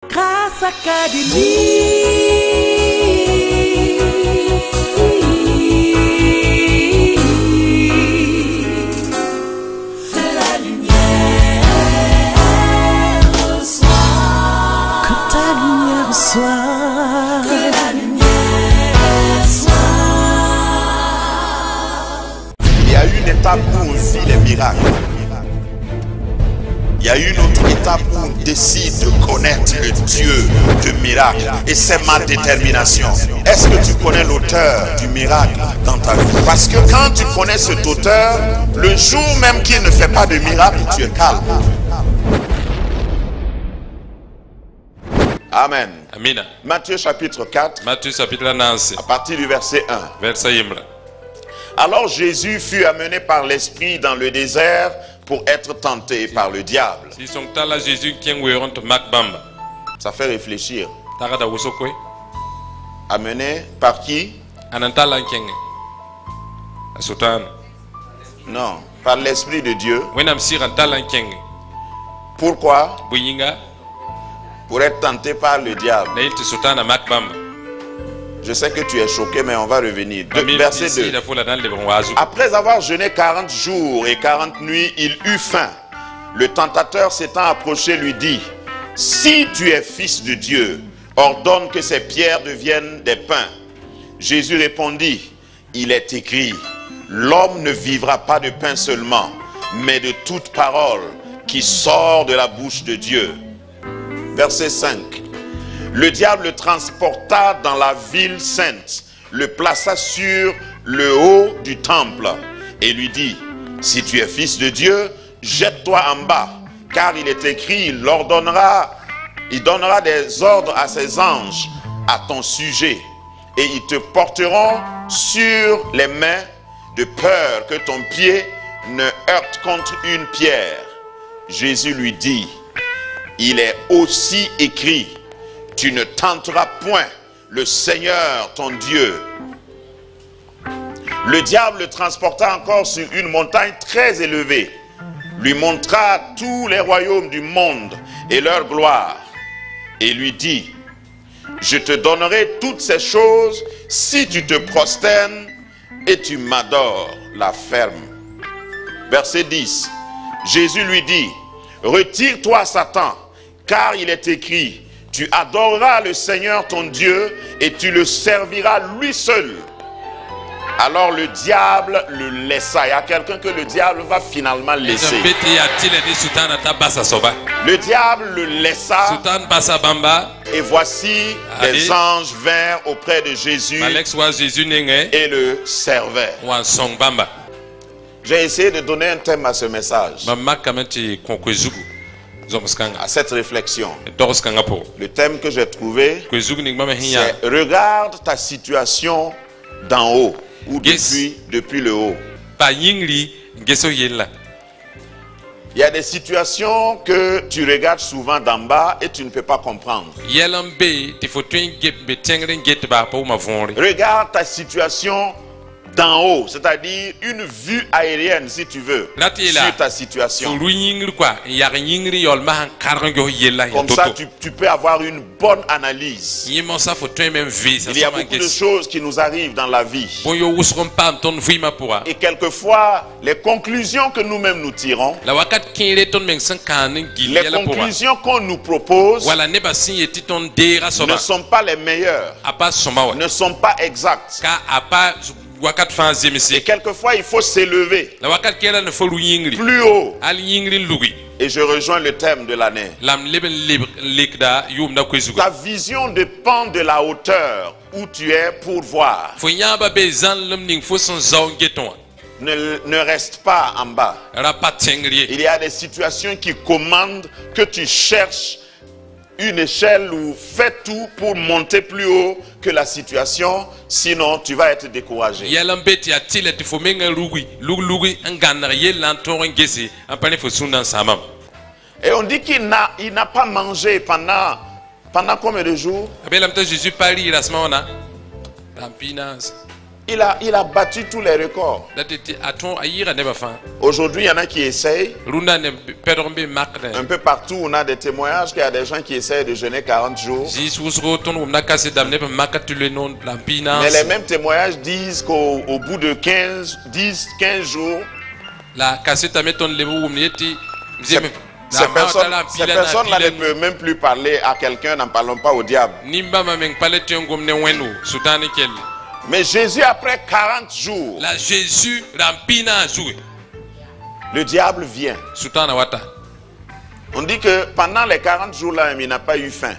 Grâce Académie. De la lumière reçoit. Que ta lumière reçoit. Que la lumière soit. Il y a une étape où on vit les miracles. Il y a une autre étape où on décide de connaître le Dieu de miracle. Et c'est ma détermination. Est-ce que tu connais l'auteur du miracle dans ta vie? Parce que quand tu connais cet auteur, le jour même qu'il ne fait pas de miracle, tu es calme. Amen. Amina. Matthieu chapitre 4, Matthieu chapitre 9. à partir du verset 1. Verset 1. Alors Jésus fut amené par l'Esprit dans le désert pour être tenté par le diable. Si son tala Jésus qui est Macbamba. Ça fait réfléchir. Tarada wosokwe. Amené par qui? Anantala kenge. Asutan. Non, par l'Esprit de Dieu. Wenam sirantala kenge. Pourquoi? Buyinga. Pour être tenté par le diable. Na ilti sultana Macbamba. Je sais que tu es choqué, mais on va revenir. Verset 2. Après avoir jeûné 40 jours et 40 nuits, il eut faim. Le tentateur s'étant approché lui dit: si tu es fils de Dieu, ordonne que ces pierres deviennent des pains. Jésus répondit: il est écrit, l'homme ne vivra pas de pain seulement, mais de toute parole qui sort de la bouche de Dieu. Verset 5. Le diable le transporta dans la ville sainte, le plaça sur le haut du temple et lui dit: si tu es fils de Dieu, jette-toi en bas, car il est écrit, il donnera des ordres à ses anges à ton sujet, et ils te porteront sur les mains, de peur que ton pied ne heurte contre une pierre. Jésus lui dit: il est aussi écrit, tu ne tenteras point le Seigneur ton Dieu. Le diable le transporta encore sur une montagne très élevée, lui montra tous les royaumes du monde et leur gloire, et lui dit: je te donnerai toutes ces choses si tu te prosternes et tu m'adores. La ferme. Verset 10. Jésus lui dit: retire-toi Satan, car il est écrit, tu adoreras le Seigneur ton Dieu et tu le serviras lui seul. Alors le diable le laissa. Il y a quelqu'un que le diable va finalement laisser. Le diable le laissa. Et voici des anges vinrent auprès de Jésus et le servaient. J'ai essayé de donner un thème à ce message, à cette réflexion. Le thème que j'ai trouvé, c'est: regarde ta situation d'en haut ou depuis le haut. Il y a des situations que tu regardes souvent d'en bas et tu ne peux pas comprendre. Regarde ta situation d'en haut, c'est-à-dire une vue aérienne si tu veux sur ta situation. Comme ça tu peux avoir une bonne analyse. Il y a beaucoup de choses qui nous arrivent dans la vie. Et quelquefois les conclusions que nous-mêmes nous tirons, les conclusions qu'on nous propose ne sont pas les meilleures, ne sont pas exactes. Et quelquefois il faut s'élever plus haut. Et je rejoins le thème de l'année. Ta vision dépend de la hauteur où tu es pour voir. Ne reste pas en bas. Il y a des situations qui commandent que tu cherches une échelle ou fais tout pour monter plus haut que la situation, sinon tu vas être découragé. Et on dit qu'il n'a pas mangé pendant combien de jours? Il a battu tous les records. Aujourd'hui, il y en a qui essayent. Un peu partout, on a des témoignages qu'il y a des gens qui essayent de jeûner 40 jours. Mais les mêmes témoignages disent qu'au bout de 15 jours, ces personnes-là ne peuvent même plus parler à quelqu'un, n'en parlons pas au diable. Mais Jésus, après 40 jours, le diable vient. On dit que pendant les 40 jours-là, il n'a pas eu faim.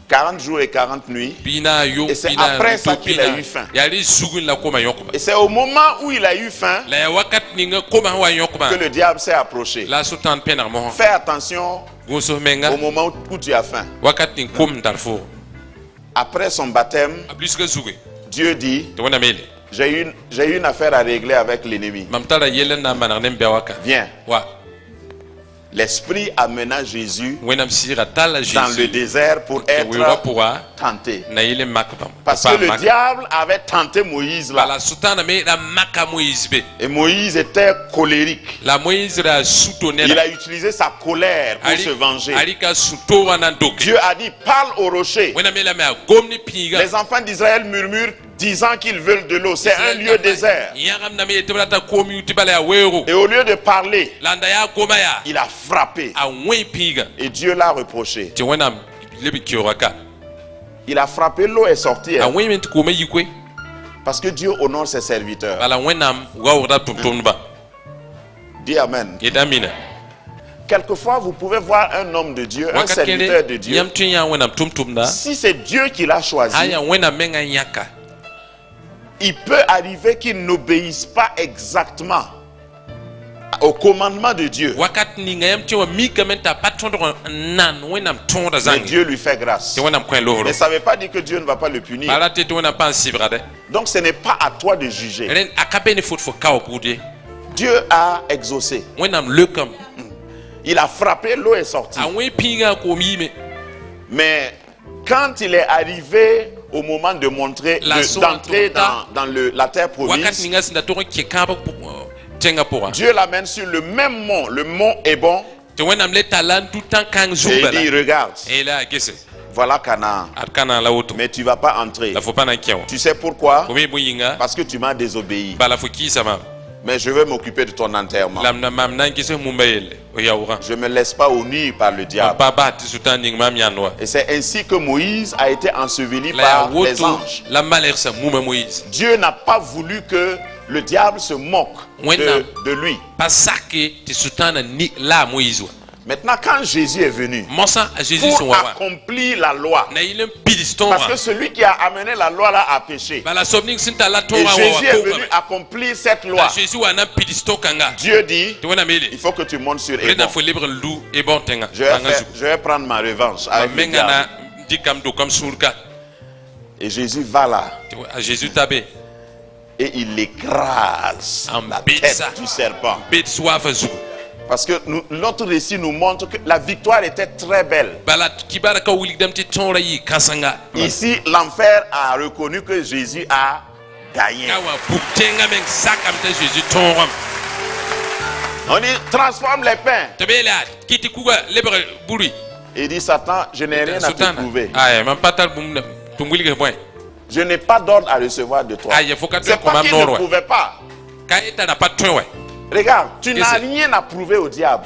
40 jours et 40 nuits. Et c'est après ça qu'il a eu faim. Et c'est au moment où il a eu faim que le diable s'est approché. Fais attention au moment où tu as faim. Après son baptême, Dieu dit, j'ai eu une affaire à régler avec l'ennemi. Viens. L'Esprit amena Jésus dans le désert pour être tenté. Parce que le diable avait tenté Moïse là. Et Moïse était colérique. Il a utilisé sa colère pour se venger. Dieu a dit, parle au rocher. Les enfants d'Israël murmurent, disant qu'ils veulent de l'eau. C'est un lieu désert. Et au lieu de parler, il a frappé. Et Dieu l'a reproché. Il a frappé, l'eau est sortie. Parce que Dieu honore ses serviteurs. Dis Amen. Quelquefois, vous pouvez voir un homme de Dieu, un serviteur de Dieu. Si c'est Dieu qui l'a choisi, il peut arriver qu'il n'obéisse pas exactement au commandement de Dieu. Mais Dieu lui fait grâce. Mais ça ne veut pas dire que Dieu ne va pas le punir. Donc ce n'est pas à toi de juger. Dieu a exaucé. Il a frappé, l'eau est sortie. Mais quand il est arrivé au moment de montrer, d'entrer dans la terre promise, Dieu l'amène sur le même mont, le mont Hébron. Et il dit, regarde, voilà Canaan, mais tu ne vas pas entrer. Tu sais pourquoi? Parce que tu m'as désobéi. Mais je vais m'occuper de ton enterrement. Je ne me laisse pas unir par le diable. Et c'est ainsi que Moïse a été enseveli par les anges. Dieu n'a pas voulu que le diable se moque de lui. Maintenant, quand Jésus est venu pour accomplir la loi, parce que celui qui a amené la loi là a péché, et Jésus est venu accomplir cette loi, Dieu dit, il faut que tu montes sur Hébron. Je vais prendre ma revanche avec le diable. Et Jésus va là. Et il écrase la tête du serpent. Parce que notre récit nous montre que la victoire était très belle. Ici, l'enfer a reconnu que Jésus a gagné. On dit, transforme les pains. Il dit, Satan, je n'ai rien à te prouver. Je n'ai pas d'ordre à recevoir de toi. C'est pas qu'il ne pouvait pas. Regarde, tu n'as rien à prouver au diable.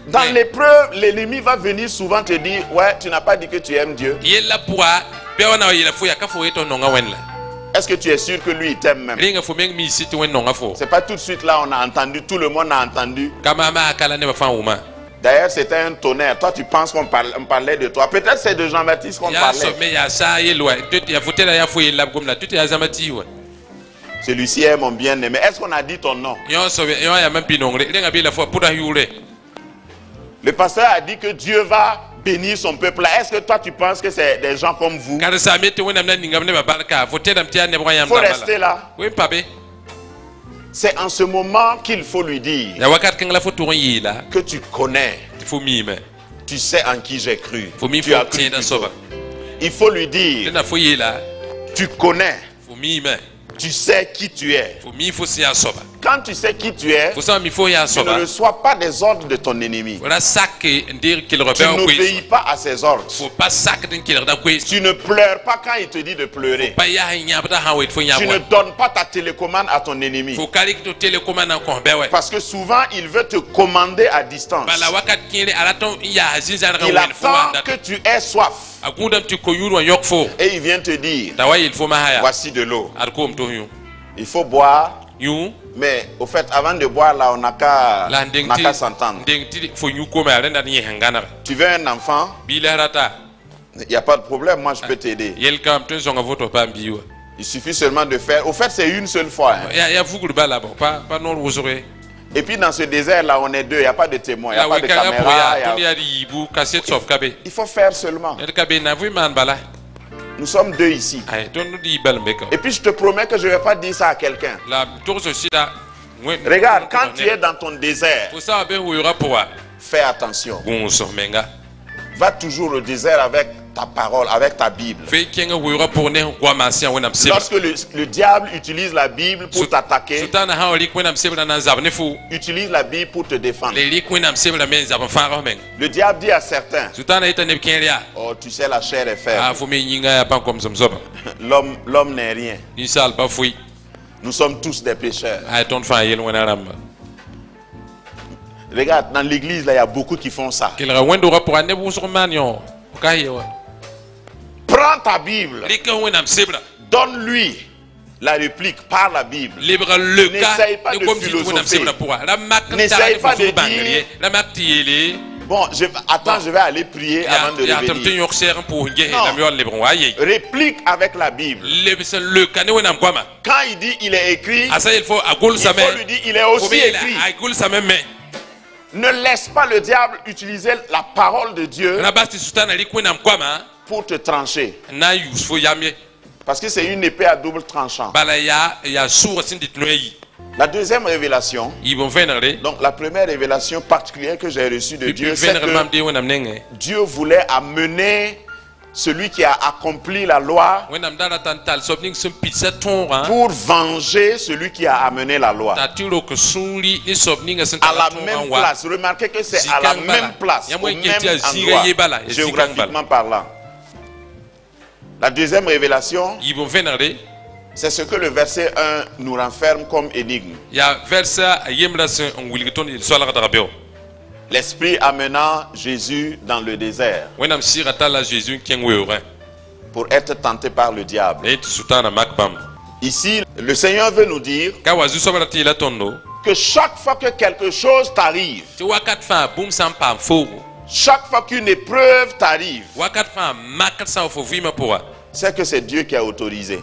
Dans l'épreuve, l'ennemi va venir souvent te dire, ouais, tu n'as pas dit que tu aimes Dieu. Est-ce que tu es sûr que lui il t'aime même? C'est pas tout de suite là on a entendu, tout le monde a entendu. D'ailleurs c'était un tonnerre. Toi tu penses qu'on parlait de toi. Peut-être c'est de Jean-Baptiste qu'on parlait. Celui-ci est mon bien-aimé. Est-ce qu'on a dit ton nom? Le pasteur a dit que Dieu va bénir son peuple. Est-ce que toi tu penses que c'est des gens comme vous? Il faut rester là. C'est en ce moment qu'il faut lui dire que tu connais. Tu sais en qui j'ai cru. Tu as cru. Il faut lui dire, tu connais, tu sais qui tu es. Quand tu sais qui tu es, tu ne reçois pas des ordres de ton ennemi. Tu n'obéis pas à ses ordres. Tu ne pleures pas quand il te dit de pleurer. Tu ne donnes pas ta télécommande à ton ennemi. Parce que souvent, il veut te commander à distance. Il attend que tu aies soif. Et il vient te dire, voici de l'eau. Il faut boire. Mais au fait, avant de boire là, on n'a qu'à s'entendre. Tu veux un enfant? Il n'y a pas de problème, moi je peux t'aider. Il suffit seulement de faire. Au fait, c'est une seule fois. Et puis dans ce désert là, on est deux, il n'y a pas de témoin, il n'y a pas de caméra. Il faut faire seulement. Nous sommes deux ici. Et puis je te promets que je ne vais pas dire ça à quelqu'un. Regarde, quand tu es dans ton désert, fais attention. Va toujours au désert avec ta parole, avec ta Bible. Lorsque le diable utilise la Bible pour t'attaquer, utilise la Bible pour te défendre. Le diable dit à certains, oh, tu sais, la chair est faible. L'homme n'est rien. Nous sommes tous des pécheurs. Regarde, dans l'église, il y a beaucoup qui font ça. Prends ta Bible. Donne-lui la réplique par la Bible. N'essaye pas de philosopher. N'essaye pas de dire, bon, attends, je vais aller prier avant de revenir. Non. Réplique avec la Bible. Quand il dit il est écrit, il faut lui dire il est aussi écrit. Ne laisse pas le diable utiliser la parole de Dieu pour te trancher. Parce que c'est une épée à double tranchant. La deuxième révélation, donc la première révélation particulière que j'ai reçue de Dieu, c'est que Dieu voulait amener celui qui a accompli la loi pour venger celui qui a amené la loi. À la même place. Remarquez que c'est à la même place, au même endroit, géographiquement parlant. La deuxième révélation, c'est ce que le verset 1 nous renferme comme énigme. L'Esprit amenant Jésus dans le désert pour être tenté par le diable. Ici, le Seigneur veut nous dire que chaque fois que quelque chose t'arrive, chaque fois qu'une épreuve t'arrive, c'est que c'est Dieu qui a autorisé.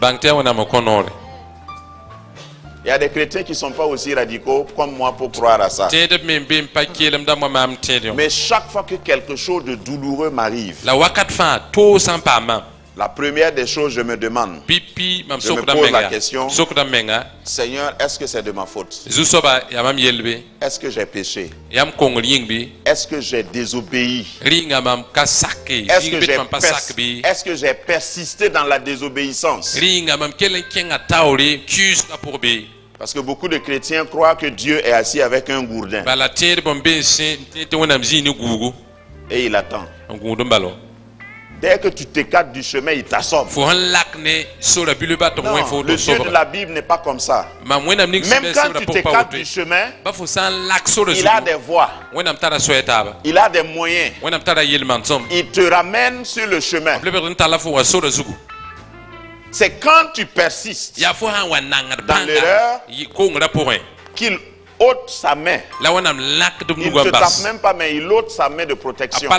Il y a des chrétiens qui ne sont pas aussi radicaux comme moi pour croire à ça. Mais chaque fois que quelque chose de douloureux m'arrive, la première des choses, je me demande, je me pose la question, Seigneur, est-ce que c'est de ma faute? Est-ce que j'ai péché? Est-ce que j'ai désobéi? Est-ce que j'ai persisté dans la désobéissance? Parce que beaucoup de chrétiens croient que Dieu est assis avec un gourdin. Et il attend. Dès que tu t'écartes du chemin, il t'assomme. Non, le Dieu de la Bible n'est pas comme ça. Même quand tu t'écartes du chemin, il a des voies. Il a des moyens. Il te ramène sur le chemin. C'est quand tu persistes dans l'erreur qu'il ôte sa main. Il ne te tape même pas, mais il ôte sa main de protection.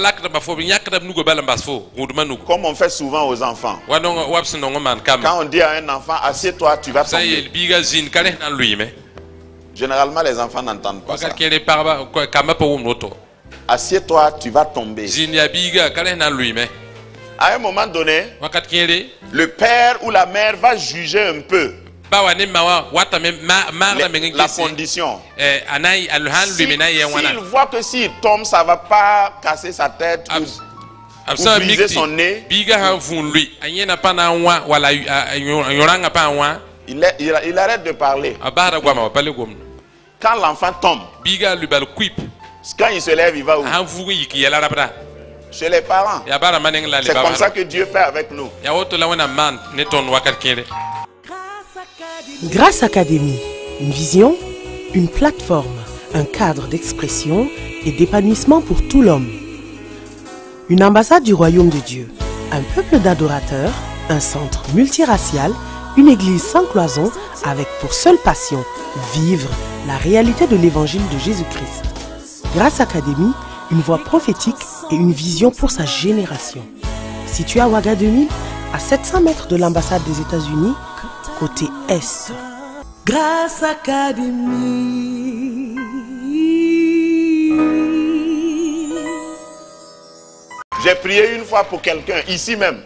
Comme on fait souvent aux enfants. Quand on dit à un enfant, assieds-toi, tu vas tomber. Généralement, les enfants n'entendent pas ça. Assieds-toi, tu vas tomber. À un moment donné, le père ou la mère va juger un peu la condition. S'il voit que s'il tombe, ça ne va pas casser sa tête, ou briser son nez. Il arrête de parler. Quand l'enfant tombe, quand il se lève, il va où? Chez les parents. C'est comme ça que Dieu fait avec nous. Grâce Académie, une vision, une plateforme, un cadre d'expression et d'épanouissement pour tout l'homme. Une ambassade du royaume de Dieu, un peuple d'adorateurs, un centre multiracial, une église sans cloison avec pour seule passion vivre la réalité de l'évangile de Jésus-Christ. Grâce Académie, une voix prophétique et une vision pour sa génération. Situé à Ouaga 2000, à 700 mètres de l'ambassade des États-Unis, côté Est. Grâce Académie. J'ai prié une fois pour quelqu'un, ici même.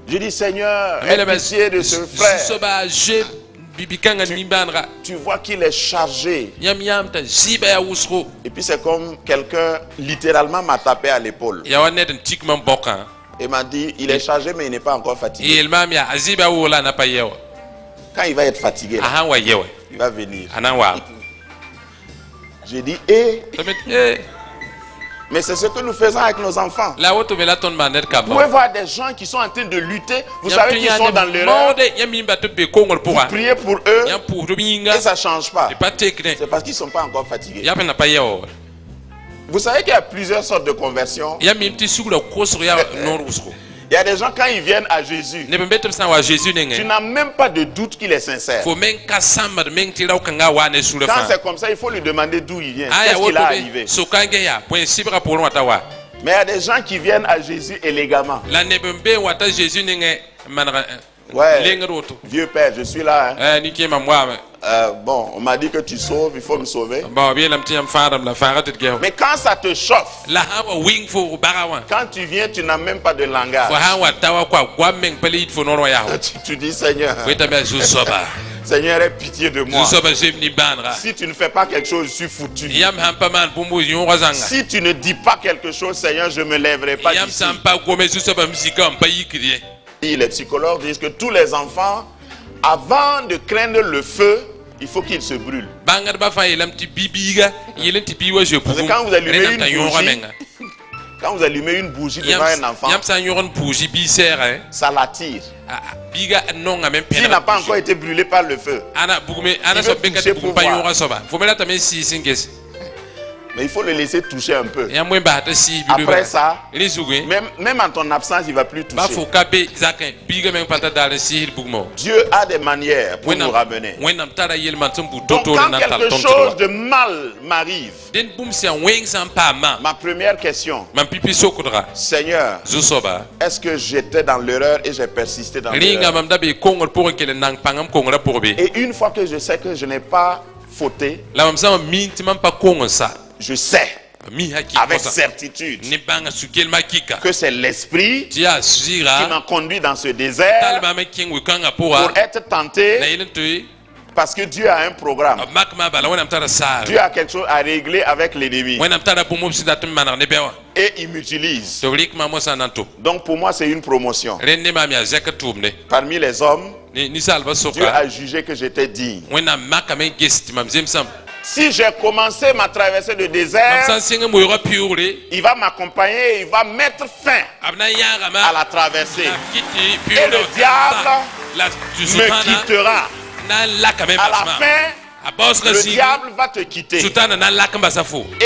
J'ai dit, Seigneur, aie pitié de ce frère. Tu vois qu'il est chargé. Et puis c'est comme quelqu'un littéralement m'a tapé à l'épaule. Et m'a dit, il est chargé mais il n'est pas encore fatigué. Quand il va être fatigué, là, il va venir. J'ai dit, mais c'est ce que nous faisons avec nos enfants. Vous pouvez voir des gens qui sont en train de lutter. Vous savez qu'ils sont dans l'erreur. Vous priez pour eux et ça ne change pas. C'est parce qu'ils ne sont pas encore fatigués. Vous savez qu'il y a plusieurs sortes de conversions. Il y a des gens, quand ils viennent à Jésus, tu n'as même pas de doute qu'il est sincère. Quand c'est comme ça, il faut lui demander d'où il vient. Qu'est-ce qu'il a arrivé. Mais il y a des gens qui viennent à Jésus élégamment. Ouais, vieux père, je suis là. Hein. Bon, on m'a dit que tu sauves, il faut me sauver. Mais quand ça te chauffe, quand tu viens, tu n'as même pas de langage. Tu dis, Seigneur, Seigneur, aie pitié de moi. Si tu ne fais pas quelque chose, je suis foutu. Si tu ne dis pas quelque chose, Seigneur, je ne me lèverai pas d'ici. Les psychologues disent que tous les enfants, avant de craindre le feu, il faut qu'ils se brûlent. Parce que quand vous allumez une bougie devant un enfant, ça l'attire. S'il n'a pas encore été brûlé par le feu, il veut toucher pour voir. Mais il faut le laisser toucher un peu. Après ça, même en ton absence, il ne va plus toucher. Dieu a des manières pour nous ramener. Donc quand quelque chose de mal m'arrive, ma première question, Seigneur, est-ce que j'étais dans l'erreur et j'ai persisté dans l'erreur? Et une fois que je sais que je n'ai pas fauté, je sais avec certitude que c'est l'esprit qui m'a conduit dans ce désert pour être tenté, parce que Dieu a un programme. Dieu a quelque chose à régler avec l'ennemi et il m'utilise. Donc pour moi c'est une promotion. Parmi les hommes, Dieu a jugé que j'étais digne. Si j'ai commencé ma traversée de désert, il va m'accompagner, il va mettre fin à la traversée. Et le diable me quittera. À la fin, le diable va te quitter. Et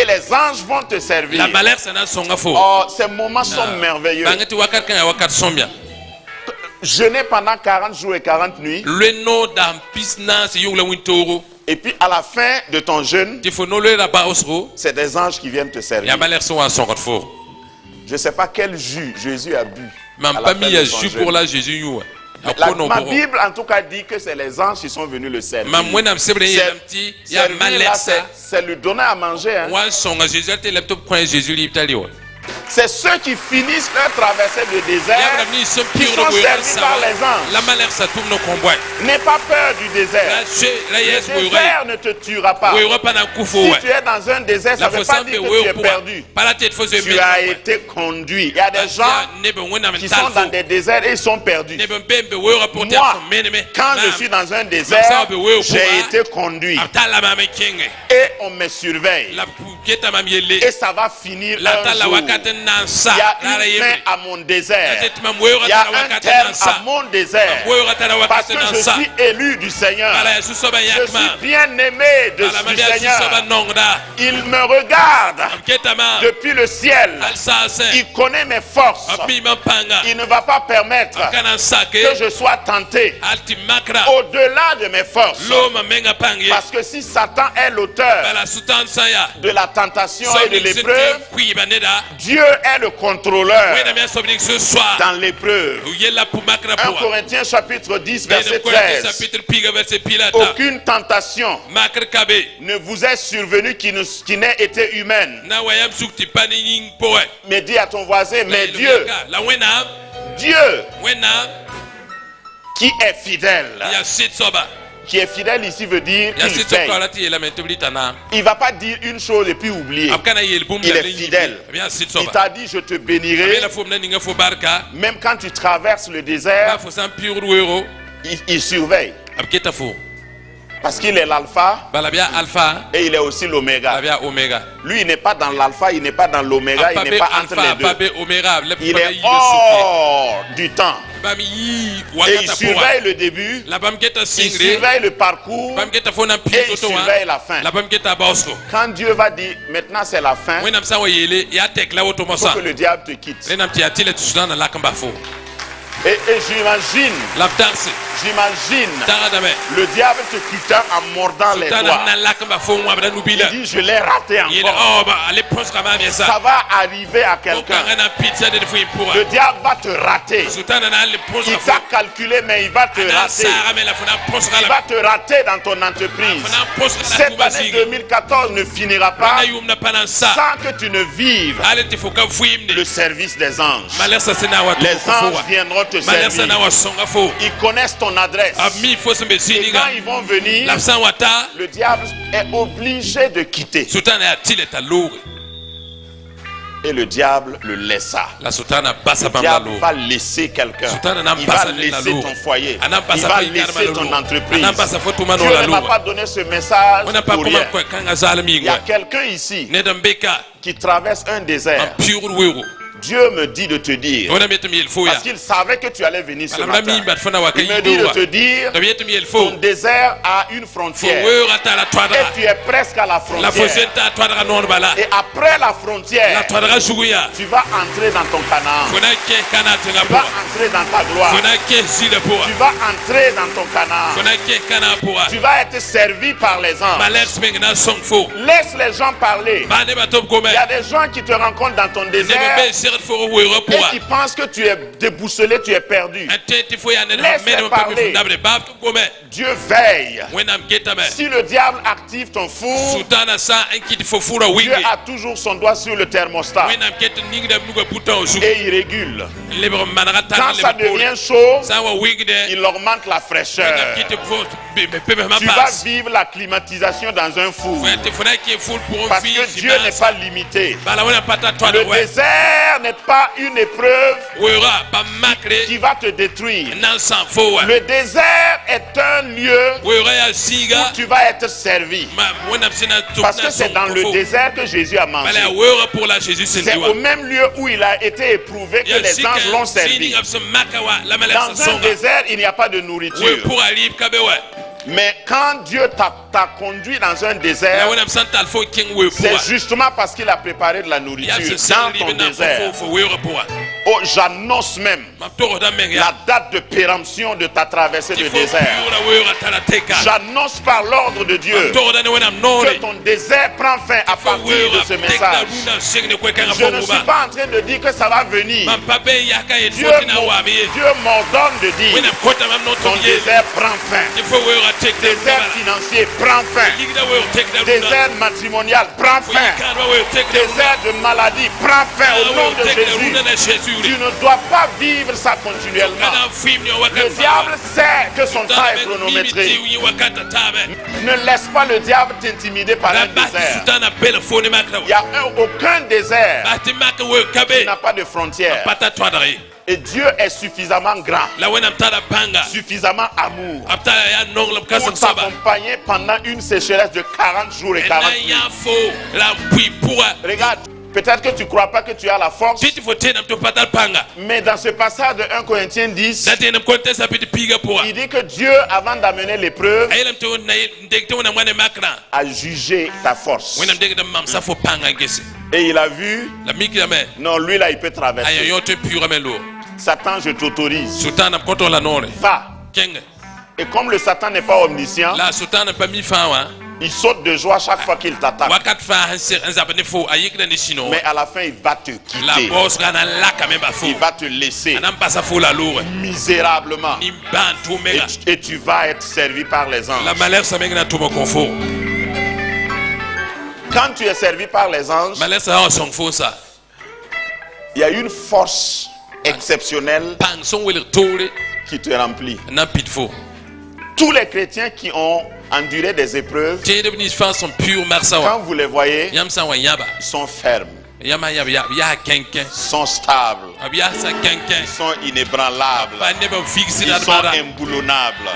les anges vont te servir. Oh, ces moments sont merveilleux. Jeûner pendant 40 jours et 40 nuits. Et puis à la fin de ton jeûne, c'est des anges qui viennent te servir. Je ne sais pas quel jus Jésus a bu. Ma Bible en tout cas dit que c'est les anges qui sont venus le servir. C'est lui donner à manger. Hein. C'est ceux qui finissent leur traversée de désert qui sont servis par les anges. N'aie pas peur du désert. Le désert ne te tuera pas. Si tu es dans un désert, ça ne veut pas dire que tu es perdu. Tu as été conduit. Il y a des gens qui sont dans des déserts et ils sont perdus. Moi, quand je suis dans un désert, j'ai été conduit. Et on me surveille. Et ça va finir un jour. Il y a une fin à mon désert. Il y a un terme à mon désert. Parce que je suis élu du Seigneur. Je suis bien aimé du Seigneur. Il me regarde depuis le ciel. Il connaît mes forces. Il ne va pas permettre que je sois tenté au-delà de mes forces. Parce que si Satan est l'auteur de la tentation et de l'épreuve, Dieu est le contrôleur dans l'épreuve. 1 Corinthiens chapitre 10 verset 13. Aucune tentation ne vous est survenue qui n'ait été humaine. Mais dis à ton voisin, mais Dieu qui est fidèle. Qui est fidèle ici veut dire qu'il paye. Il ne va pas dire une chose et puis oublier. Il est fidèle. Il t'a dit je te bénirai. Même quand tu traverses le désert, il surveille. Parce qu'il est l'alpha et il est aussi l'oméga. Lui, il n'est pas dans l'alpha, il n'est pas dans l'oméga, il n'est pas entre les deux. Il est hors du temps. Et il surveille le début, il surveille le parcours et il surveille la fin. Quand Dieu va dire maintenant c'est la fin, il faut que le diable te quitte. Et j'imagine le diable te quittant en mordant les doigts. Il dit je l'ai raté encore. Ça va arriver à quelqu'un. Le diable va te rater. Il t'a calculé mais il va te rater. Il va te rater dans ton entreprise. Cette année 2014 ne finira pas sans que tu ne vives le service des anges. Les anges viendront te servir. Ils connaissent ton adresse. Et quand ils vont venir, le diable est obligé de quitter. Et le diable le laissa. Le diable va laisser quelqu'un. Il va laisser ton foyer. Il va laisser ton entreprise. Dieu ne m'a pas donné ce message pour rien. Il y a quelqu'un ici qui traverse un désert. Dieu me dit de te dire, parce qu'il savait que tu allais venir ce matin, il me dit de te dire, ton désert a une frontière et tu es presque à la frontière. Et après la frontière, tu vas entrer dans ton Canaan. Tu vas entrer dans ta gloire. Tu vas entrer dans ton Canaan. Tu vas être servi par les anges. Laisse les gens parler. Il y a des gens qui te rencontrent dans ton désert et qui pensent que tu es déboussolé, tu es perdu. Laisse-les parler. Dieu veille. Si le diable active ton four, Dieu a toujours son doigt sur le thermostat et il régule. Quand ça devient chaud, il augmente la fraîcheur. Tu vas vivre la climatisation dans un four parce que Dieu n'est pas limité. Le désert n'est pas une épreuve qui va te détruire. Le désert est un lieu où tu vas être servi. Parce que c'est dans le désert que Jésus a mangé. C'est au même lieu où il a été éprouvé que les anges l'ont servi. Dans un désert, il n'y a pas de nourriture. Mais quand Dieu t'a conduit dans un désert, c'est justement parce qu'il a préparé de la nourriture dans ton désert. Oh, j'annonce même la date de péremption de ta traversée de désert. J'annonce par l'ordre de Dieu que ton désert prend fin à partir de ce message. Je ne suis pas en train de dire que ça va venir. Dieu m'ordonne de dire ton désert prend fin. Désert financier prend fin. Désert matrimonial prend fin. désert de maladie, prends fin au nom de Jésus. Tu ne dois pas vivre ça continuellement. Le diable sait que son temps est chronométré. Ne laisse pas le diable t'intimider par un désert. Il n'y a aucun désert qui n'a pas de frontières. Et Dieu est suffisamment grand, suffisamment amour pour t'accompagner pendant une sécheresse de 40 jours et 40 nuits. Regarde, peut-être que tu ne crois pas que tu as la force, mais dans ce passage de 1 Corinthiens 10, il dit que Dieu, avant d'amener l'épreuve, a jugé ta force. Et il a vu, non, lui là il peut traverser. Satan, je t'autorise. Va. Et comme le Satan n'est pas omniscient, il saute de joie chaque fois qu'il t'attaque. Mais à la fin, il va te quitter. Il va te laisser misérablement. Et tu vas être servi par les anges. Quand tu es servi par les anges, il y a une force exceptionnelle qui te remplit. Tous les chrétiens qui ont enduré des épreuves, quand vous les voyez, ils sont fermes, sont stables, ils sont inébranlables, ils sont imboulonnables.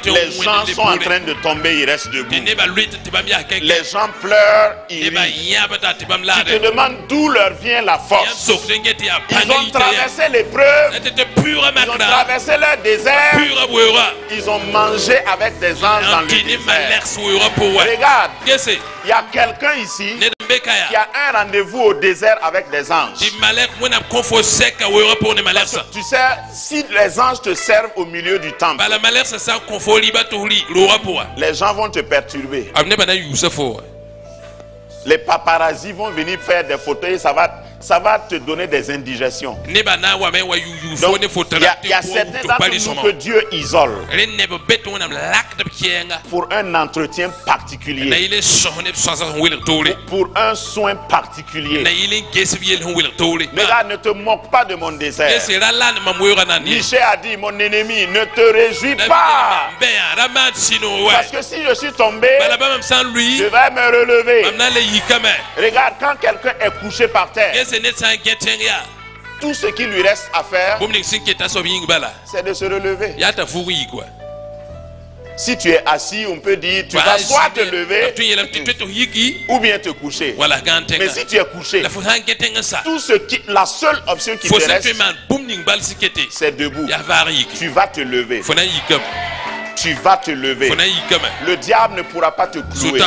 Les gens sont en train de tomber, ils restent debout. Les gens pleurent, ils rient. Tu te demandes d'où leur vient la force. Ils ont traversé l'épreuve, ils ont traversé leur désert, ils ont mangé avec des anges dans le désert. Regarde, il y a quelqu'un ici qui a un rendez-vous au désert avec des anges. Tu sais, si les anges te servent au milieu du temple, les gens vont te perturber. Les paparazzis vont venir faire des photos et ça va te donner des indigestions. Donc, il y a certains d'entre nous que Dieu isole pour un entretien particulier, pour un soin particulier. Mais là, ne te moque pas de mon désert. Michel a dit, mon ennemi, ne te réjouis pas. Parce que si je suis tombé, je vais me relever. Regarde, quand quelqu'un est couché par terre, tout ce qui lui reste à faire, c'est de se relever. Si tu es assis, on peut dire, tu vas soit te lever ou bien te coucher. Mais si tu es couché, la seule option qui te reste, c'est debout. Tu vas te lever. Tu vas te lever. Le diable ne pourra pas te clouer.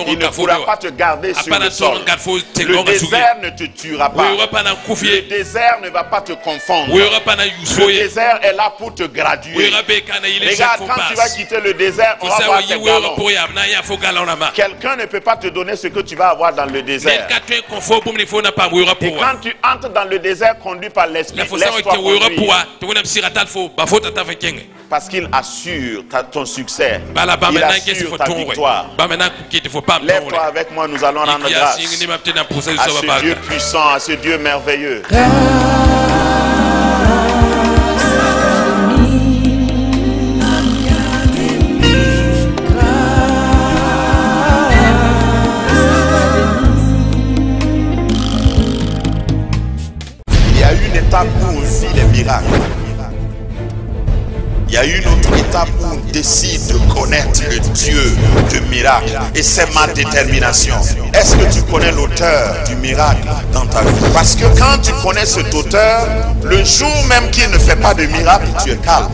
Il ne pourra pas te garder sur le sol. Le désert ne te tuera pas. Le désert ne va pas te confondre. Le désert est là pour te graduer. Regarde, quand tu vas quitter le désert, on va voir tes galons. Quelqu'un ne peut pas te donner ce que tu vas avoir dans le désert. Et quand tu entres dans le désert conduit par l'esprit, laisse-toi conduire. Parce qu'il assure ton succès. Il assure ta victoire. Lève-toi avec moi, nous allons rendre grâce à ce Dieu puissant, à ce Dieu merveilleux. Il y a une étape où on vit les miracles. Il y a une autre étape où on décide de connaître le Dieu de miracle. Et c'est ma détermination. Est-ce que tu connais l'auteur du miracle dans ta vie? Parce que quand tu connais cet auteur, le jour même qu'il ne fait pas de miracle, tu es calme.